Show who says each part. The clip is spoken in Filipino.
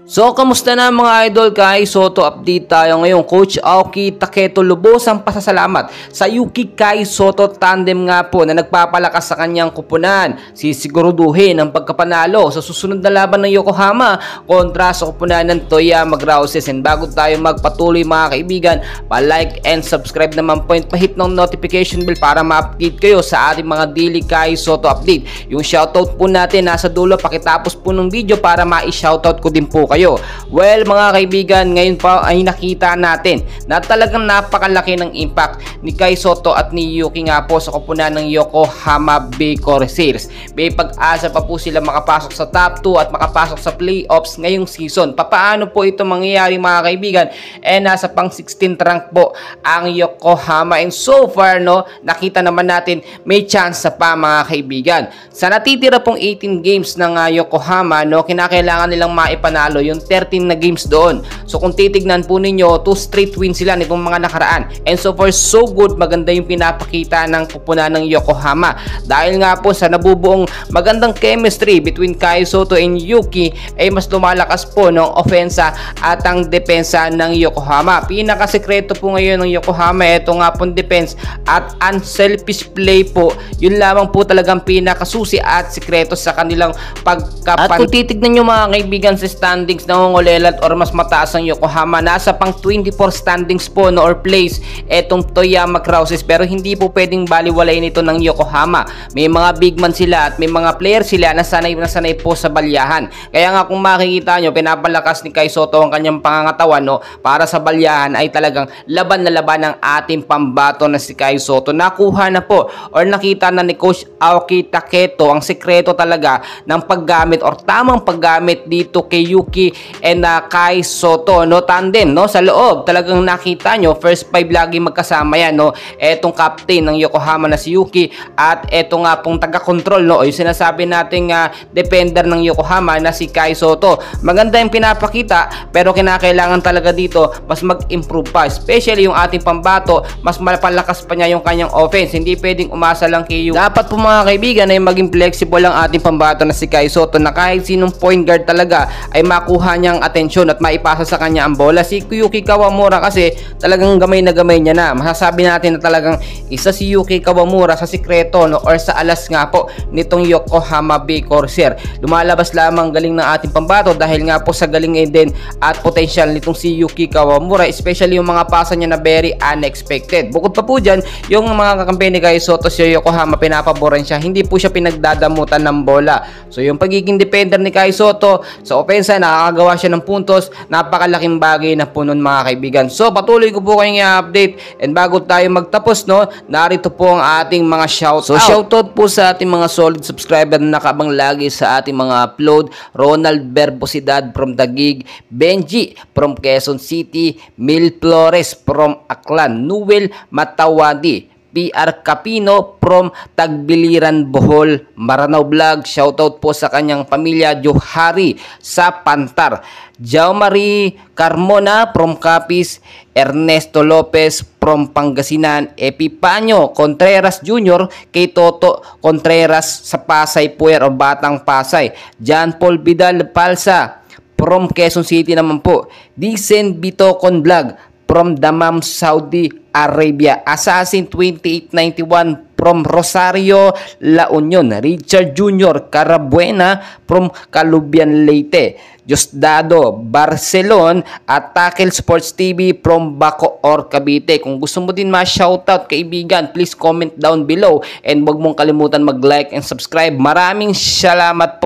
Speaker 1: So, kamusta na mga idol? Kay Soto update tayo ngayon. Coach Aoki Taketo lubos ang pasasalamat sa Yuki Kai Soto tandem nga po na nagpapalakas sa kanyang kupunan. Sisiguraduhin ang pagkapanalo sa susunod na laban ng Yokohama kontra sa kupunan ng Toyama Grouses. And bago tayo magpatuloy mga kaibigan, pa-like and subscribe naman po and pa-hit ng notification bell para ma-update kayo sa ating mga daily Kai Soto update. Yung shoutout po natin nasa dulo pakitapos po ng video para ma-shoutout ko din po kayo. Well mga kaibigan, ngayon pa ay nakita natin na talagang napakalaki ng impact ni Kai Soto at ni Yuki nga po sa kupunan ng Yokohama Bay Corsairs. May pag-asa pa po sila makapasok sa top 2 at makapasok sa playoffs ngayong season. Papaano po ito mangyayari mga kaibigan? Nasa pang 16th rank po ang Yokohama, and so far nakita naman natin may chance pa mga kaibigan. Sa natitira pong 18 games ng Yokohama, kinakailangan nilang maipanalo yung 13 na games doon. So kung titignan po ninyo, 2 straight wins sila nitong mga nakaraan. And so far so good, maganda yung pinapakita ng kupunan ng Yokohama. Dahil nga po sa nabubuong magandang chemistry between Kai Soto and Yuki, ay mas lumalakas po ng ofensa at ang depensa ng Yokohama. Pinakasekreto po ngayon ng Yokohama, ito nga pong defense at unselfish play po. Yun lamang po talagang pinakasusi at sekreto sa kanilang pagkapan. At kung titignan nyo mga kaibigan sa standings, nangungulelat or mas mataas ang Yokohama, nasa pang 24 standings po or place etong Toyama Grouses, pero hindi po pwedeng baliwalayin ito ng Yokohama. May mga big man sila at may mga player sila na sanay po sa balyahan. Kaya nga kung makikita nyo, pinapalakas ni Kai Soto ang kanyang pangangatawan para sa balyahan ay talagang laban na laban ng ating pambato na si Kai Soto. Nakuha na po or nakita na ni Coach Aoki Taketo ang sekreto talaga ng paggamit or tamang paggamit dito kay Yuki and Kai Soto tandem sa loob. Talagang nakita nyo first 5 lagi magkasama yan etong captain ng Yokohama na si Yuki at eto nga pong taga-control o yung sinasabi nating defender ng Yokohama na si Kai Soto. Maganda yung pinapakita, pero kinakailangan talaga dito mas mag-improve pa, especially yung ating pambato. Mas malapalakas pa niya yung kanyang offense, hindi pwedeng umasa lang kay Yuki. Dapat po mga kaibigan ay maging flexible ang ating pambato na si Kai Soto, na kahit sinong point guard talaga ay makuha niyang atensyon at maipasa sa kanya ang bola. Si Yuki Kawamura kasi talagang gamay na gamay niya na. Masasabi natin na talagang isa si Yuki Kawamura sa sikreto or sa alas nga po nitong Yokohama Bay Corsairs. Lumalabas lamang galing ng ating pambato dahil nga po sa galing din at potential nitong si Yuki Kawamura, especially yung mga pasa niya na very unexpected. Bukod pa po dyan, yung mga kakampi ni Kai Soto si Yokohama, pinapaboran siya, hindi po siya pinagdadamutan ng bola. So yung pagiging defender ni Kai Soto sa opensa, nakakagawa siya ng puntos, napakalaking bagay na po nun mga kaibigan. So patuloy ko po kayong i-update, and bago tayo magtapos narito po ang ating mga shoutout. So shoutout po sa ating mga solid subscriber na nakabang lagi sa ating mga upload: Ronald Verbosidad from Taguig, Benji from Quezon City, Mil Flores from Aklan, Noel Matawadi, PR Capino from Tagbiliran, Bohol, Maranao Vlog. Shoutout po sa kanyang pamilya Johari sa Pantar, Jaumari Carmona from Capiz, Ernesto Lopez from Pangasinan, Epipanyo Contreras Jr. kay Toto Contreras sa Pasay Puer o Batang Pasay, John Paul Vidal Palsa from Quezon City naman po, Dicen Bitocon Vlog from Dammam, Saudi Arabia, Assassin 2891 from Rosario, La Union, Richard Jr. Carabuena from Calubian, Leyte, Diosdado Barcelon at Tackle Sports TV from Bacoor, Cavite. Kung gusto mo din ma-shoutout kaibigan, please comment down below and huwag mong kalimutan mag-like and subscribe. Maraming salamat po.